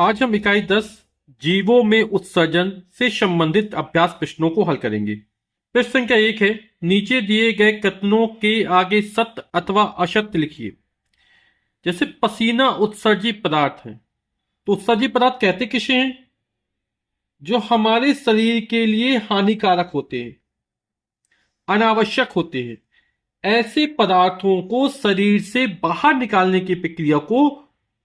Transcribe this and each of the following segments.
आज हम इकाई 10 जीवों में उत्सर्जन से संबंधित अभ्यास प्रश्नों को हल करेंगे। प्रश्न संख्या 1 है, नीचे दिए गए कथनों के आगे सत्य अथवा असत्य लिखिए। जैसे पसीना उत्सर्जी पदार्थ है, तो उत्सर्जी पदार्थ कहते किसे हैं? जो हमारे शरीर के लिए हानिकारक होते हैं, अनावश्यक होते हैं। ऐसे पदार्थों को शरीर से बाहर निकालने की प्रक्रिया को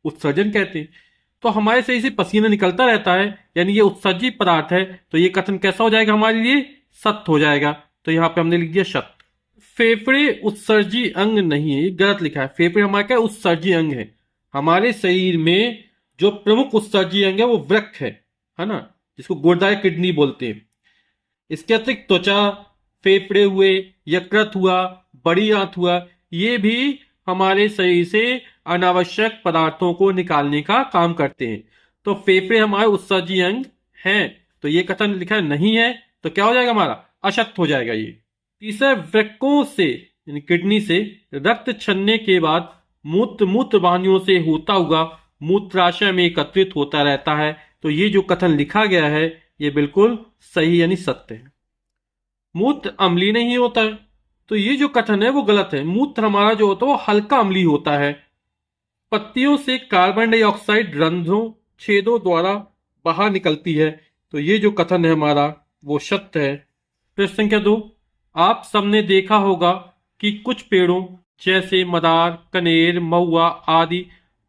उत्सर्जन कहते हैं। तो हमारे शरीर से पसीना निकलता रहता है, यानी ये उत्सर्जी पदार्थ है। तो ये कथन कैसा हो जाएगा? हमारे लिए सत्य हो जाएगा। तो यहां पे हमने लिख दिया सत्य। फेफड़े उत्सर्जी अंग नहीं है, ये गलत लिखा है। फेफड़े हमारा क्या उत्सर्जी अंग है। हमारे शरीर में जो प्रमुख उत्सर्जी अंग है वो वृक्क है ना, जिसको गुर्दा या किडनी बोलते हैं। इसके अतिरिक्त त्वचा, फेफड़े हुए, यकृत हुआ, बड़ी आंत हुआ, ये भी हमारे शरीर से अनावश्यक पदार्थों को निकालने का काम करते हैं। तो फेफड़े हमारे उत्सर्जी अंग हैं। तो ये कथन लिखा नहीं है, तो क्या हो जाएगा? हमारा असत्य हो जाएगा ये। तीसरा, वृक्कों से यानी किडनी से रक्त छन्ने के बाद मूत्र वाहिनियों से होता हुआ मूत्राशय में एकत्रित होता रहता है। तो ये जो कथन लिखा गया है ये बिल्कुल सही यानी सत्य है। मूत्र अम्लीय नहीं होता है, तो ये जो कथन है वो गलत है। मूत्र हमारा जो होता है वो हल्का अम्लीय होता है। पत्तियों से कार्बन डाइऑक्साइड रंध्रों, छेदों द्वारा बाहर निकलती है। तो ये जो कथन है हमारा वो सत्य है। प्रश्न संख्या 2, आप सबने देखा होगा कि कुछ पेड़ों जैसे मदार, कनेर, महुआ आदि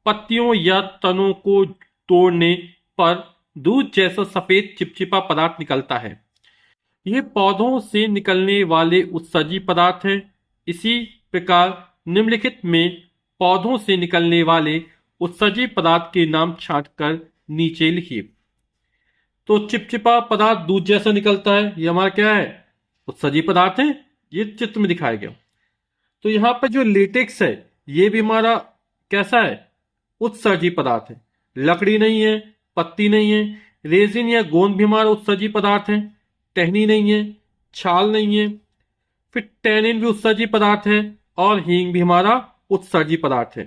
पत्तियों या तनों को तोड़ने पर दूध जैसा सफेद चिपचिपा पदार्थ निकलता है। ये पौधों से निकलने वाले उत्सर्जी पदार्थ हैं। इसी प्रकार निम्नलिखित में पौधों से निकलने वाले उत्सर्जी पदार्थ के नाम छांटकर नीचे लिखिए। तो चिपचिपा पदार्थ दूध जैसा निकलता है, ये हमारा क्या है? उत्सर्जी पदार्थ है। ये चित्र में दिखाया गया। तो यहां पर जो लेटेक्स है ये भी हमारा कैसा है? उत्सर्जी पदार्थ है। लकड़ी नहीं है, पत्ती नहीं है। रेजिन या गोंद भी हमारा उत्सर्जी पदार्थ है। टहनी नहीं है, छाल नहीं है। फिर टैनिन भी उत्सर्जी पदार्थ है और हींग भी हमारा उत्सर्जी पदार्थ है।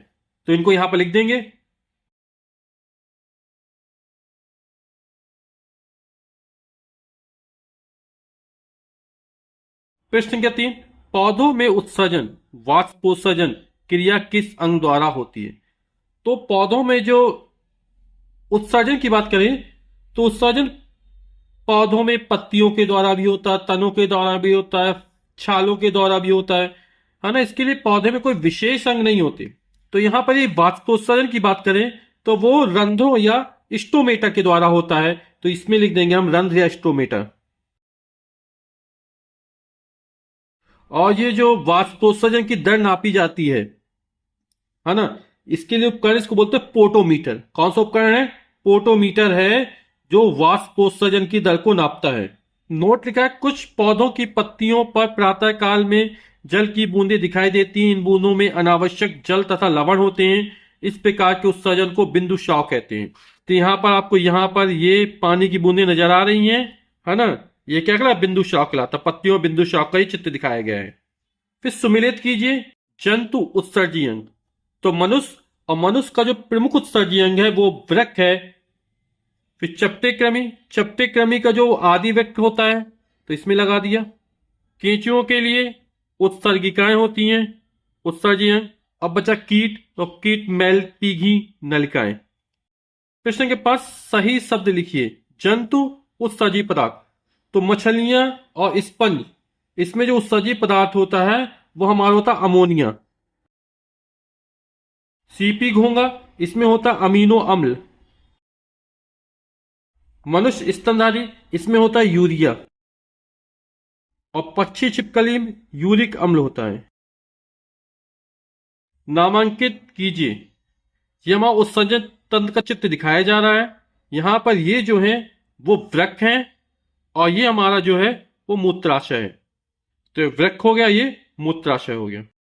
तो इनको यहां पर लिख देंगे। प्रश्न संख्या 3, पौधों में उत्सर्जन वाष्पोत्सर्जन क्रिया किस अंग द्वारा होती है? तो पौधों में जो उत्सर्जन की बात करें तो उत्सर्जन पौधों में पत्तियों के द्वारा भी होता है, तनों के द्वारा भी होता है, छालों के द्वारा भी होता है ना। इसके लिए पौधे में कोई विशेष अंग नहीं होते। तो यहां पर ये वाष्पोत्सर्जन की बात करें तो वो रंध्रों या स्टोमेटा के द्वारा होता है। तो इसमें लिख देंगे हम रंध्र या स्टोमेटा। और ये जो वाष्पोत्सर्जन की दर नापी जाती है ना, इसके लिए उपकरण इसको बोलते हैं पोटोमीटर। कौन सा उपकरण है? पोटोमीटर है, जो वाष्पोत्सर्जन की दर को नापता है। नोट लिखा है, कुछ पौधों की पत्तियों पर प्रातः काल में जल की बूंदें दिखाई देती हैं। इन बूंदों में अनावश्यक जल तथा लवण होते हैं। इस प्रकार के उत्सर्जन को बिंदु स्राव कहते हैं। तो यहां पर आपको यहां पर ये पानी की बूंदें नजर आ रही हैं, है ना। ये क्या कहलाता? बिंदु स्राव कहलाता। पत्तियों बिंदु स्राव का ही चित्र दिखाया गया है। फिर सुमिलित कीजिए जंतु उत्सर्जी अंग। तो मनुष्य, और मनुष्य का जो प्रमुख उत्सर्जी अंग है वो वृक्क है। फिर चपटे क्रमी का जो आदि वृक्क होता है, तो इसमें लगा दिया। केंचुओं के लिए उत्सर्गिकाएं होती हैं, उत्सर्जी अंग। अब बचा कीट, तो कीट मैल पीघी नलिकाएं। प्रश्न के पास सही शब्द लिखिए। जंतु उत्सर्जी पदार्थ, तो मछलियां और स्पंज, इसमें जो उत्सर्जी पदार्थ होता है वो हमारा होता अमोनिया। सीपी घोंगा, इसमें होता अमीनो अम्ल। मनुष्य स्तनधारी, इसमें होता है यूरिया। और पक्षी छिपकली में यूरिक अम्ल होता है। नामांकित कीजिए। ये हमारा उत्सर्जन तंत्र का चित्र दिखाया जा रहा है। यहां पर ये जो है वो वृक्क है और ये हमारा जो है वो मूत्राशय है। तो वृक्क हो गया, ये मूत्राशय हो गया।